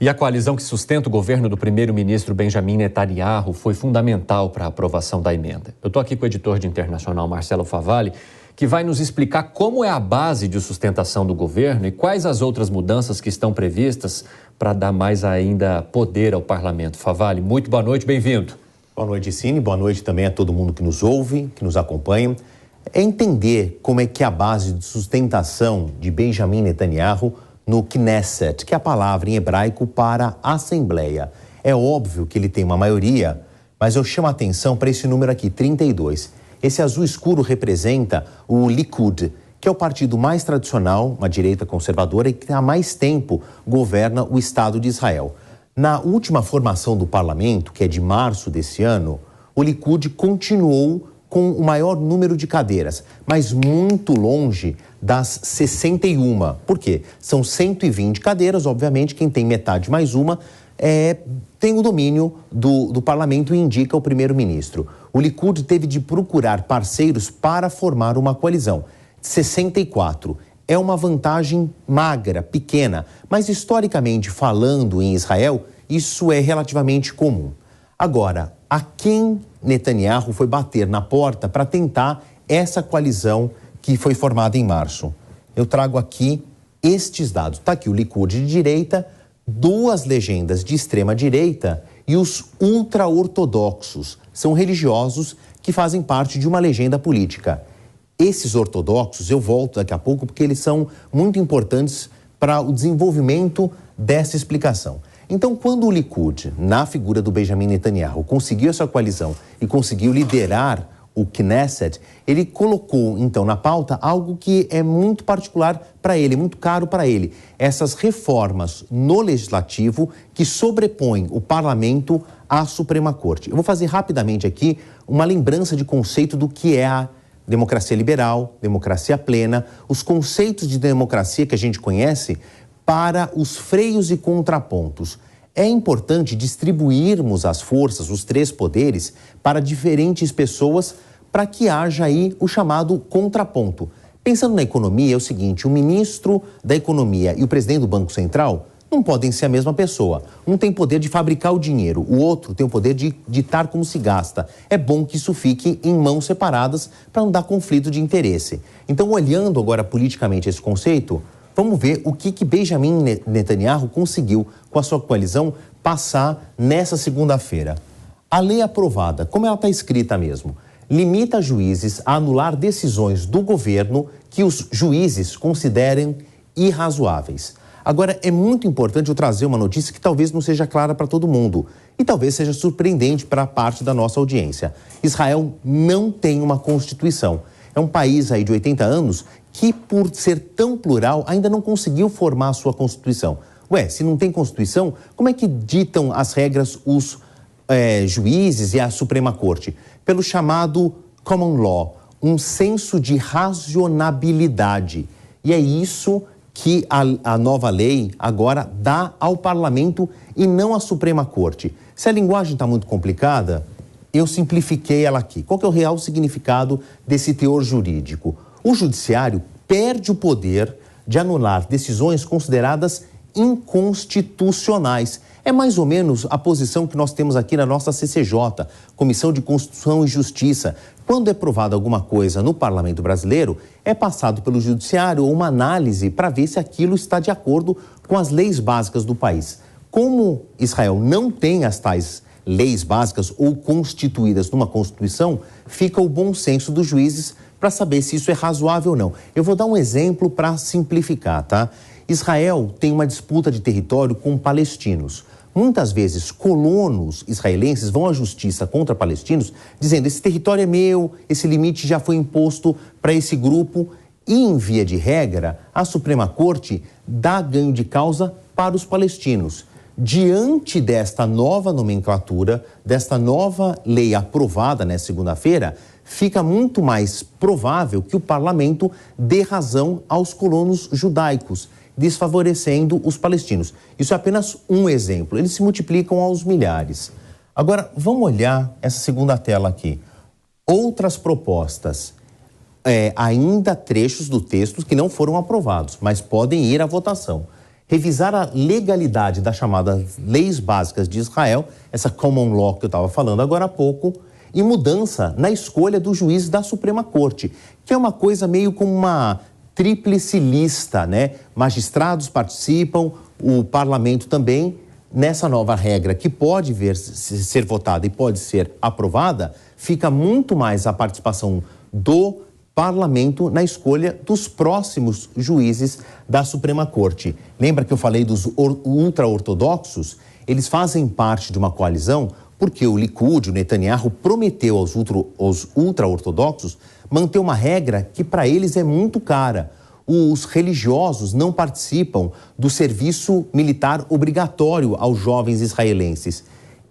E a coalizão que sustenta o governo do primeiro-ministro Benjamin Netanyahu foi fundamental para a aprovação da emenda. Eu estou aqui com o editor de internacional Marcelo Favalli, que vai nos explicar como é a base de sustentação do governo e quais as outras mudanças que estão previstas para dar mais ainda poder ao parlamento. Favalli, muito boa noite, bem-vindo. Boa noite, Cine. Boa noite também a todo mundo que nos ouve, que nos acompanha. É entender como é que é a base de sustentação de Benjamin Netanyahu no Knesset, que é a palavra em hebraico para Assembleia. É óbvio que ele tem uma maioria, mas eu chamo a atenção para esse número aqui, 32. Esse azul escuro representa o Likud, que é o partido mais tradicional, uma direita conservadora e que há mais tempo governa o Estado de Israel. Na última formação do parlamento, que é de março desse ano, o Likud continuou com o maior número de cadeiras, mas muito longe das 61. Por quê? São 120 cadeiras, obviamente, quem tem metade mais uma tem o domínio do parlamento e indica o primeiro-ministro. O Likud teve de procurar parceiros para formar uma coalizão. 64. É uma vantagem magra, pequena, mas historicamente falando em Israel, isso é relativamente comum. Agora, a quem Netanyahu foi bater na porta para tentar essa coalizão que foi formada em março? Eu trago aqui estes dados. Está aqui o Likud de direita, duas legendas de extrema direita e os ultra-ortodoxos. São religiosos que fazem parte de uma legenda política. Esses ortodoxos, eu volto daqui a pouco, porque eles são muito importantes para o desenvolvimento dessa explicação. Então, quando o Likud, na figura do Benjamin Netanyahu, conseguiu essa coalizão e conseguiu liderar o Knesset, ele colocou, então, na pauta algo que é muito particular para ele, muito caro para ele. Essas reformas no legislativo que sobrepõem o parlamento à Suprema Corte. Eu vou fazer rapidamente aqui uma lembrança de conceito do que é a democracia liberal, democracia plena, os conceitos de democracia que a gente conhece para os freios e contrapontos. É importante distribuirmos as forças, os três poderes, para diferentes pessoas para que haja aí o chamado contraponto. Pensando na economia, é o seguinte, o ministro da Economia e o presidente do Banco Central não podem ser a mesma pessoa. Um tem poder de fabricar o dinheiro, o outro tem o poder de ditar como se gasta. É bom que isso fique em mãos separadas para não dar conflito de interesse. Então, olhando agora politicamente esse conceito, vamos ver o que Benjamin Netanyahu conseguiu, com a sua coalizão, passar nessa segunda-feira. A lei aprovada, como ela está escrita mesmo, limita juízes a anular decisões do governo que os juízes considerem irrazoáveis. Agora, é muito importante eu trazer uma notícia que talvez não seja clara para todo mundo e talvez seja surpreendente para parte da nossa audiência. Israel não tem uma Constituição. É um país aí de 80 anos que, por ser tão plural, ainda não conseguiu formar a sua Constituição. Ué, se não tem Constituição, como é que ditam as regras os juízes e a Suprema Corte? Pelo chamado common law, um senso de racionalidade. E é isso que a nova lei agora dá ao parlamento e não à Suprema Corte. Se a linguagem está muito complicada, eu simplifiquei ela aqui. Qual que é o real significado desse teor jurídico? O judiciário perde o poder de anular decisões consideradas inconstitucionais. É mais ou menos a posição que nós temos aqui na nossa CCJ, Comissão de Constituição e Justiça. Quando é provada alguma coisa no Parlamento Brasileiro, é passado pelo Judiciário uma análise para ver se aquilo está de acordo com as leis básicas do país. Como Israel não tem as tais leis básicas ou constituídas numa Constituição, fica o bom senso dos juízes para saber se isso é razoável ou não. Eu vou dar um exemplo para simplificar, tá? Israel tem uma disputa de território com palestinos. Muitas vezes, colonos israelenses vão à justiça contra palestinos, dizendo esse território é meu, esse limite já foi imposto para esse grupo. E, em via de regra, a Suprema Corte dá ganho de causa para os palestinos. Diante desta nova nomenclatura, desta nova lei aprovada nesta segunda-feira, fica muito mais provável que o parlamento dê razão aos colonos judaicos, desfavorecendo os palestinos. Isso é apenas um exemplo, eles se multiplicam aos milhares. Agora, vamos olhar essa segunda tela aqui. Outras propostas, ainda trechos do texto que não foram aprovados, mas podem ir à votação. revisar a legalidade das chamadas leis básicas de Israel, essa common law que eu estava falando agora há pouco, e mudança na escolha dos juízes da Suprema Corte, que é uma coisa meio como uma tríplice lista, né? Magistrados participam, o parlamento também. Nessa nova regra, que pode ser votada e pode ser aprovada, fica muito mais a participação do parlamento na escolha dos próximos juízes da Suprema Corte. Lembra que eu falei dos ultra-ortodoxos? Eles fazem parte de uma coalizão porque o Likud, o Netanyahu, prometeu aos ultra-ortodoxos manter uma regra que para eles é muito cara. Os religiosos não participam do serviço militar obrigatório aos jovens israelenses.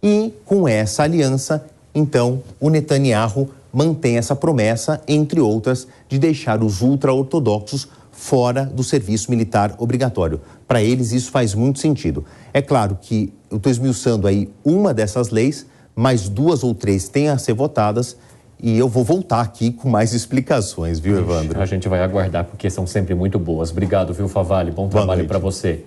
E com essa aliança, então, o Netanyahu mantém essa promessa, entre outras, de deixar os ultra-ortodoxos fora do serviço militar obrigatório. Para eles, isso faz muito sentido. É claro que eu estou esmiuçando aí uma dessas leis, mais 2 ou 3 têm a ser votadas, e eu vou voltar aqui com mais explicações, viu, Evandro? A gente vai aguardar, porque são sempre muito boas. Obrigado, viu, Favalli? Bom trabalho para você.